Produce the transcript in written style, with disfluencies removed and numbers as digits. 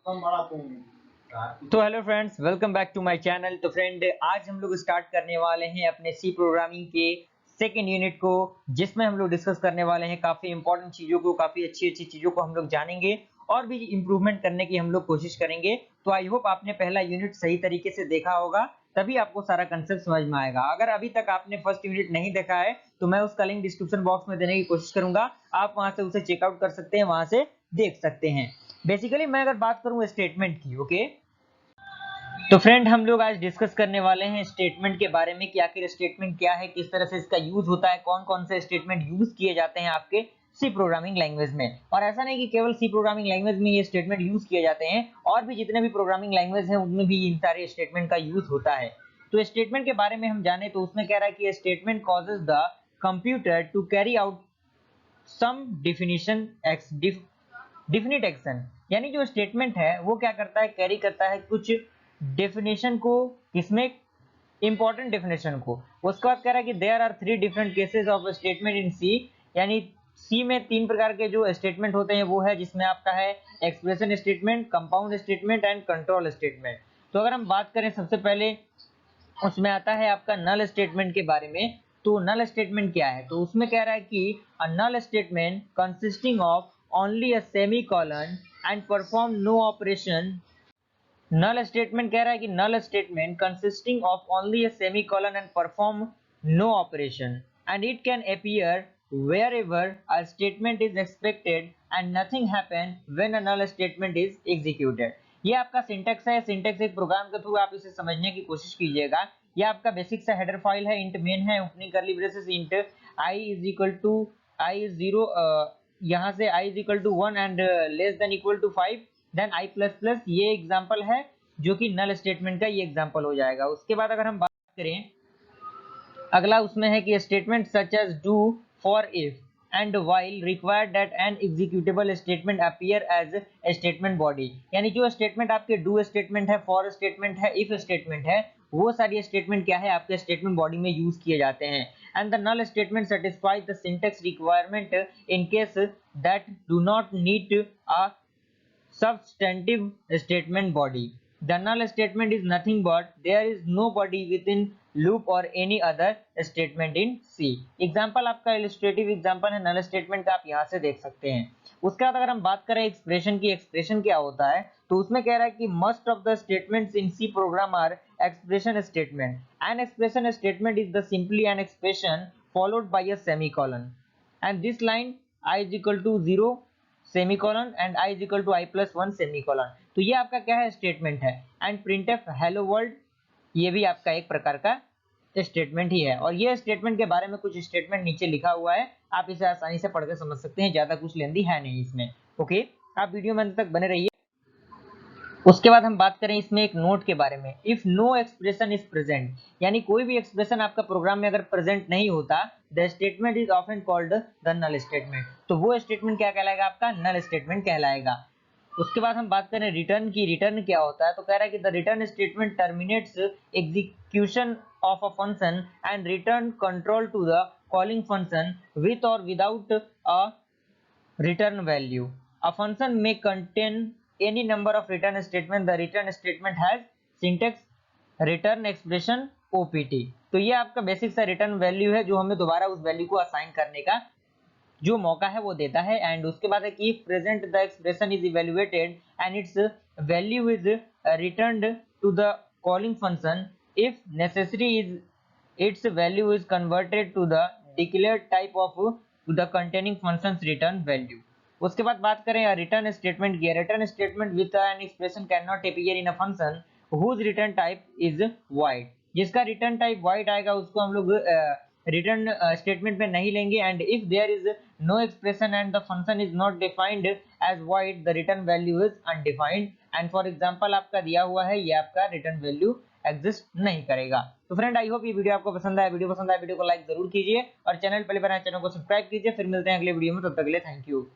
तो hello friends, welcome back to my channel. तो friend, आज हम लोग स्टार्ट करने वाले हैं अपने सी प्रोग्रामिंग के सेकेंड यूनिट को, जिसमें हम लोग डिस्कस करने वाले हैं काफी इंपॉर्टेंट चीजों को, काफी अच्छी अच्छी चीजों को हम लोग जानेंगे और भी इंप्रूवमेंट करने की हम लोग कोशिश करेंगे। तो आई होप आपने पहला यूनिट सही तरीके से देखा होगा, तभी आपको सारा कंसेप्ट समझ में आएगा। अगर अभी तक आपने फर्स्ट यूनिट नहीं देखा है तो मैं उसका लिंक डिस्क्रिप्शन बॉक्स में देने की कोशिश करूंगा, आप वहां से उसे चेकआउट कर सकते हैं, वहां से देख सकते हैं। बेसिकली मैं अगर बात करूं स्टेटमेंट की, ओके, तो फ्रेंड हम लोग आज डिस्कस करने वाले हैं स्टेटमेंट के बारे में कि आखिर स्टेटमेंट क्या है, किस तरह से इसका यूज होता है, कौन कौन से स्टेटमेंट यूज किए जाते हैं आपके सी प्रोग्रामिंग लैंग्वेज में। और ऐसा नहीं कि केवल सी प्रोग्रामिंग लैंग्वेज में ये स्टेटमेंट यूज किए जाते हैं, और भी जितने भी प्रोग्रामिंग लैंग्वेज हैं उनमें भी इन सारे स्टेटमेंट का यूज होता है। तो स्टेटमेंट के बारे में हम जाने तो उसमें कह रहा है कि statement causes the computer to carry out some definite action. यानी जो स्टेटमेंट है वो क्या करता है, कैरी करता है कुछ डेफिनेशन को, किसमें, इंपॉर्टेंट डेफिनेशन को। उसके बाद कह रहा है कि देयर आर 3 different cases of statement in C. यानी सी में 3 प्रकार के जो स्टेटमेंट होते हैं वो है, जिसमें आपका है expression statement, compound statement and control statement. तो अगर हम बात करें सबसे पहले, उसमें आता है आपका नल स्टेटमेंट के बारे में। तो नल स्टेटमेंट क्या है, तो उसमें कह रहा है कि a null statement consisting of only a semicolon and perform no operation. Null statement कह रहा है कि null statement consisting of only a semicolon and perform no operation and it can appear wherever a statement is expected and nothing happen when a null statement is executed। ये आपका syntax है। Syntax एक programme के through आप इसे समझने की कोशिश कीजिएगा। ये आपका बेसिक सा हेडर फाइल है, इंट मेन है, opening curly braces int i is equal to i is 0, यहाँ से i is equal to 1 and less than equal to 5, then i plus plus. ये एग्जांपल है जो कि नल स्टेटमेंट का ये एग्जांपल हो जाएगा। उसके बाद अगर हम बात करें, अगला उसमें है कि statement such as do, for, if and while required that an executable statement appear as a statement body. यानी जो स्टेटमेंट आपके डू स्टेटमेंट है, फॉर स्टेटमेंट है, इफ स्टेटमेंट है, वो सारी स्टेटमेंट क्या है आपके स्टेटमेंट बॉडी में यूज किए जाते हैं। And the null statement satisfies the syntax requirement in case that do not need a substantive statement body. The null statement is nothing but there is no body within loop or any other statement in C। Example आपका इलिस्ट्रेटिव example है नल statement का, आप यहाँ से देख सकते हैं। उसके बाद अगर हम बात करें एक्सप्रेशन की, एक्सप्रेशन क्या होता है, तो उसमें कह रहा है कि most of the statements in C program are expression statement. An expression statement is the simply an expression followed by a semicolon and this line i is equal to 0 semicolon and i is equal to i plus 1 semicolon. तो ये आपका क्या है, statement है। And printf hello world, ये भी आपका एक प्रकार का स्टेटमेंट ही है। और ये स्टेटमेंट के बारे में कुछ स्टेटमेंट नीचे लिखा हुआ है, आप इसे आसानी से पढ़ के समझ सकते हैं, ज्यादा कुछ लेंदी है नहीं इसमें। ओके, आप वीडियो में अंत तक बने रहिए। उसके बाद हम बात करें इसमें एक नोट के बारे में। If no expression is present, यानी कोई भी एक्सप्रेशन आपका प्रोग्राम में अगर प्रेजेंट नहीं होता, the statement is often called the null statement. तो वो स्टेटमेंट क्या कहलाएगा, आपका नल स्टेटमेंट कहलाएगा। उसके बाद हम बात करें रिटर्न की। रिटर्न क्या होता है, तो कह रहा है कि the return statement terminates execution of a function and return control to the calling function with or without a return value. A function may contain any number of return statement. The return statement has syntax return expression opt। तो ये आपका basic सा return value है जो हमें दोबारा उस value को असाइन करने का जो मौका है वो देता है। एंड उसके बाद है कि present the expression is evaluated and its value is returned to the calling function if necessary is its value is converted to the declared type of the containing functions return value। उसके बाद बात करें return statement की। Return statement with an expression can not appear in a function whose return type is void। जिसका return type void आएगा उसको हम लोग रिटर्न स्टेटमेंट में नहीं लेंगे। And if there is no expression and the function is not defined as void, the return value is undefined. And for example आपका दिया हुआ है, ये आपका रिटर्न वैल्यू एग्जिस्ट नहीं करेगा। तो फ्रेंड, आई होप ये वीडियो आपको पसंद आया। वीडियो पसंद आया वीडियो को लाइक जरूर कीजिए और चैनल पहले बनाए चैनल को सब्सक्राइब कीजिए। फिर मिलते हैं अगले वीडियो में, तब तक के लिए थैंक यू।